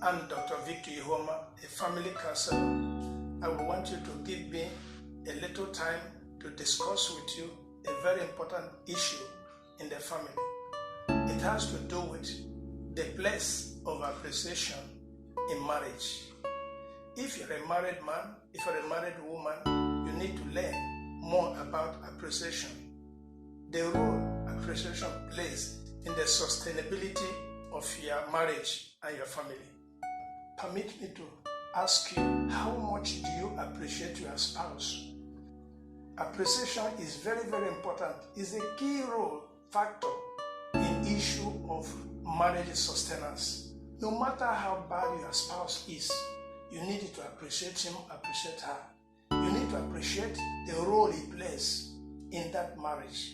I'm Dr. Victor Ihoma, a family counselor. I would want you to give me a little time to discuss with you a very important issue in the family. It has to do with the place of appreciation in marriage. If you're a married man, if you're a married woman, you need to learn more about appreciation. The role appreciation plays in the sustainability of your marriage and your family. Permit me to ask you, how much do you appreciate your spouse? Appreciation is very, very important. It's a key role factor in issue of marriage sustenance. No matter how bad your spouse is, you need to appreciate him, appreciate her. You need to appreciate the role he plays in that marriage.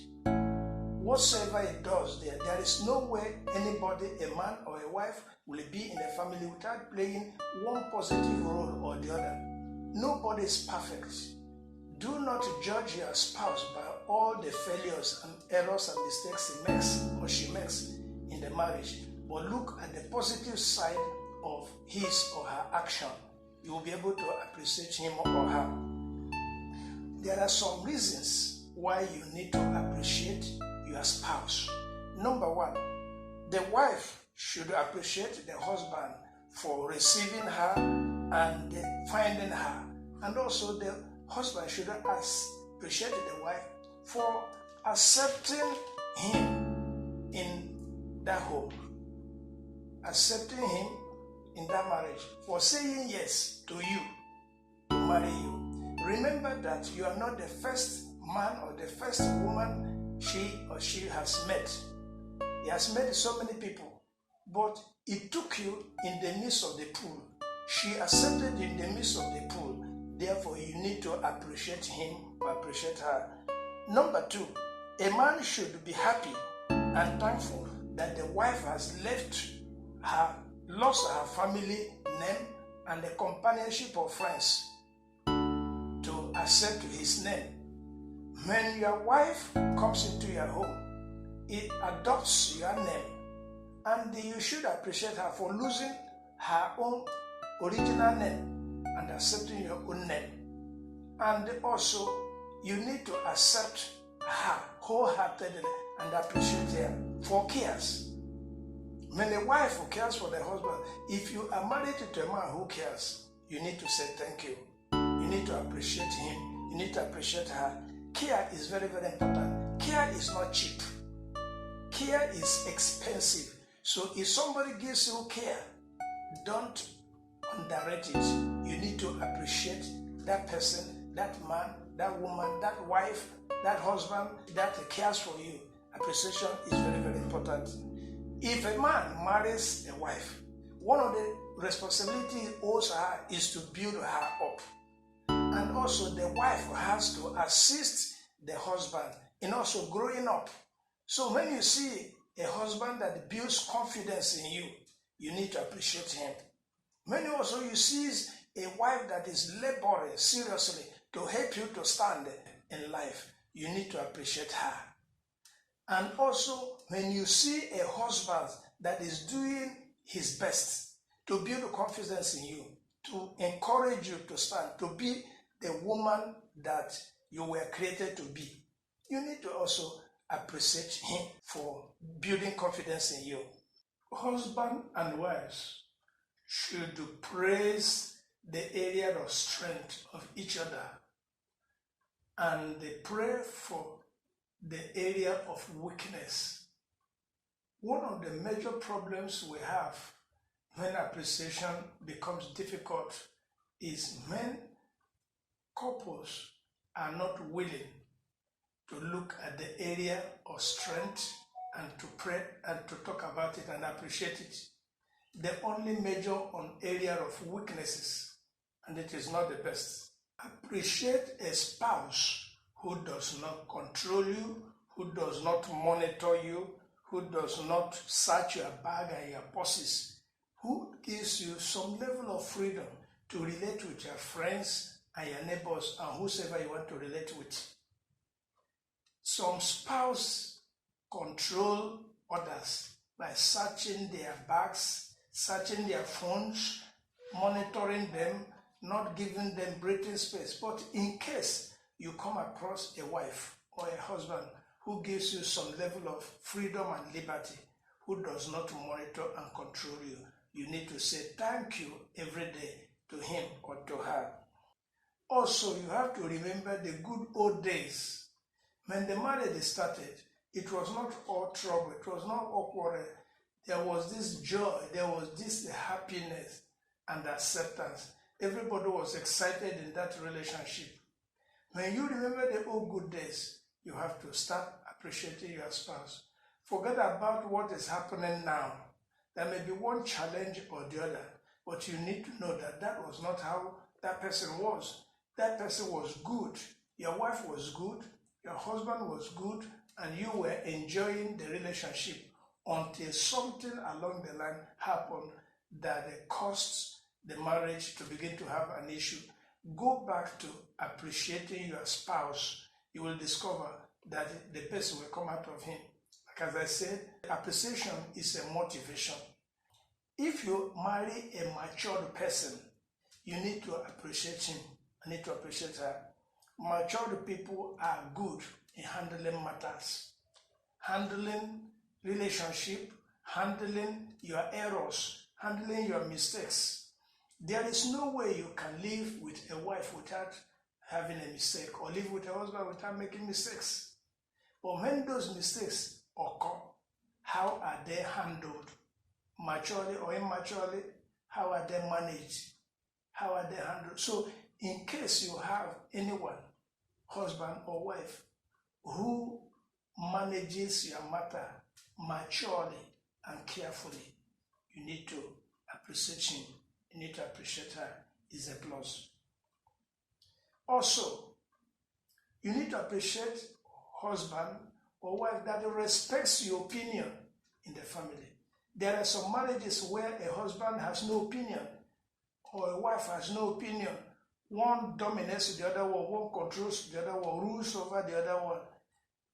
Whatsoever it does there is no way anybody, a man or a wife, will be in the family without playing one positive role or the other. Nobody is perfect. Do not judge your spouse by all the failures and errors and mistakes he makes or she makes in the marriage, but look at the positive side of his or her action. You will be able to appreciate him or her. There are some reasons why you need to appreciate your spouse. Number one, the wife should appreciate the husband for receiving her and finding her. And also the husband should appreciate the wife for accepting him in that home, accepting him in that marriage, for saying yes to you, to marry you. Remember that you are not the first man or the first woman she has met. He has met so many people, but it took you in the midst of the pool. She accepted you in the midst of the pool. Therefore, you need to appreciate him or appreciate her. Number two, a man should be happy and thankful that the wife has lost her family name and the companionship of friends to accept his name. When your wife comes into your home, it adopts your name, and you should appreciate her for losing her own original name and accepting your own name. And also, you need to accept her wholeheartedly and appreciate her for cares. When a wife who cares for the husband, if you are married to a man who cares, you need to say thank you. You need to appreciate him. You need to appreciate her. Care is very, very important. Care is not cheap. Care is expensive. So if somebody gives you care, don't underrate it. You need to appreciate that person, that man, that woman, that wife, that husband that cares for you. Appreciation is very, very important. If a man marries a wife, one of the responsibilities he owes her is to build her up. And also the wife has to assist the husband in also growing up. So when you see a husband that builds confidence in you, you need to appreciate him. When you see a wife that is laboring seriously to help you to stand in life, you need to appreciate her. And also when you see a husband that is doing his best to build confidence in you, to encourage you to stand, to be the woman that you were created to be, you need to also appreciate him for building confidence in you. Husband and wives should praise the area of strength of each other, and they pray for the area of weakness. One of the major problems we have when appreciation becomes difficult is when couples are not willing to look at the area of strength and to pray and to talk about it and appreciate it. The only major area of weaknesses, and it is not the best. Appreciate a spouse who does not control you, who does not monitor you, who does not search your bag and your purses, who gives you some level of freedom to relate with your friends and your neighbors and whosoever you want to relate with. Some spouses control others by searching their bags, searching their phones, monitoring them, not giving them breathing space. But in case you come across a wife or a husband who gives you some level of freedom and liberty, who does not monitor and control you, you need to say thank you every day to him or to her. Also, you have to remember the good old days. When the marriage started, it was not all trouble, it was not awkward. There was this joy, there was this happiness and acceptance. Everybody was excited in that relationship. When you remember the old good days, you have to start appreciating your spouse. Forget about what is happening now. There may be one challenge or the other, but you need to know that that was not how that person was. That person was good. Your wife was good. Your husband was good. And you were enjoying the relationship until something along the line happened that caused the marriage to begin to have an issue. Go back to appreciating your spouse. You will discover that the person will come out of him. Like as I said, appreciation is a motivation. If you marry a matured person, you need to appreciate him. You need to appreciate her. Matured people are good in handling matters, handling relationship, handling your errors, handling your mistakes. There is no way you can live with a wife without having a mistake, or live with a husband without making mistakes. But when those mistakes occur, how are they handled? Maturely or immaturely? How are they managed? How are they handled? So in case you have anyone, husband or wife, who manages your matter maturely and carefully, you need to appreciate him. You need to appreciate her. Is a plus. Also, you need to appreciate husband or wife that respects your opinion in the family. There are some marriages where a husband has no opinion or a wife has no opinion. One dominates the other one, one controls the other one, rules over the other one.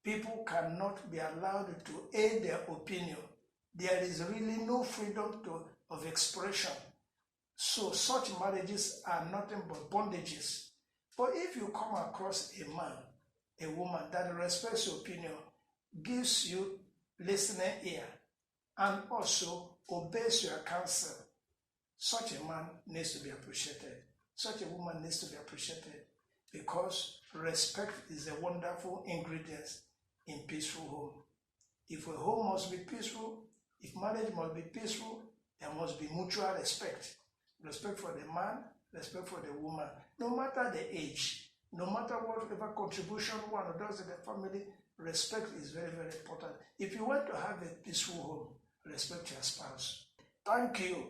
People cannot be allowed to air their opinion. There is really no freedom of expression. So such marriages are nothing but bondages. But if you come across a man, a woman that respects your opinion, gives you listening ear, and also obeys your counsel, such a man needs to be appreciated. Such a woman needs to be appreciated, because respect is a wonderful ingredient in peaceful home. If a home must be peaceful, if marriage must be peaceful, there must be mutual respect. Respect for the man, respect for the woman, no matter the age, no matter whatever contribution one does in the family. Respect is very, very important. If you want to have a peaceful home, respect your spouse. Thank you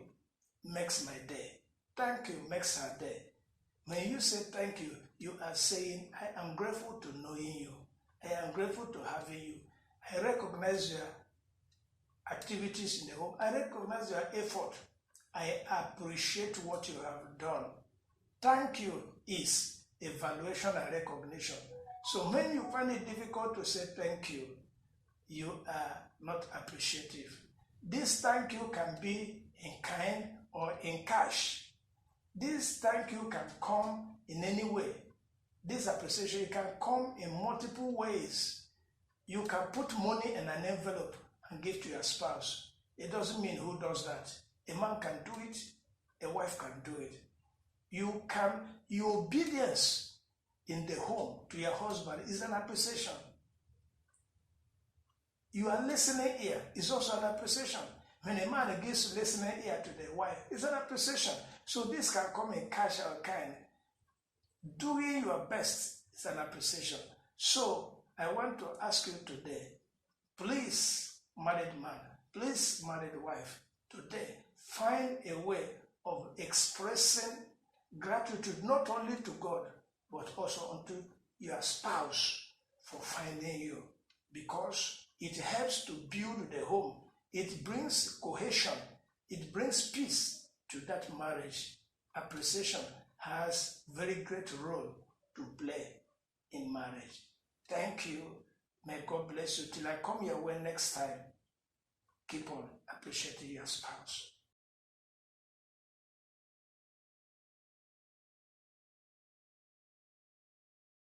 makes my day. Thank you makes her day. When you say thank you, you are saying, I am grateful to knowing you. I am grateful to having you. I recognize your activities in the home. I recognize your effort. I appreciate what you have done. Thank you is evaluation and recognition. So when you find it difficult to say thank you, you are not appreciative. This thank you can be in kind or in cash. This thank you can come in any way. This appreciation can come in multiple ways. You can put money in an envelope and give to your spouse. It doesn't mean who does that. A man can do it, a wife can do it. Your obedience in the home to your husband is an appreciation. Your listening ear is also an appreciation. When a man gives listening ear to the wife, it's an appreciation. So this can come in cash or kind. Doing your best is an appreciation. So I want to ask you today, please, married man, please, married wife, today, find a way of expressing gratitude not only to God, but also unto your spouse for finding you, because it helps to build the home. It brings cohesion. It brings peace to that marriage. Appreciation has very great role to play in marriage. Thank you. May God bless you. Till I come your way next time, keep on appreciating your spouse.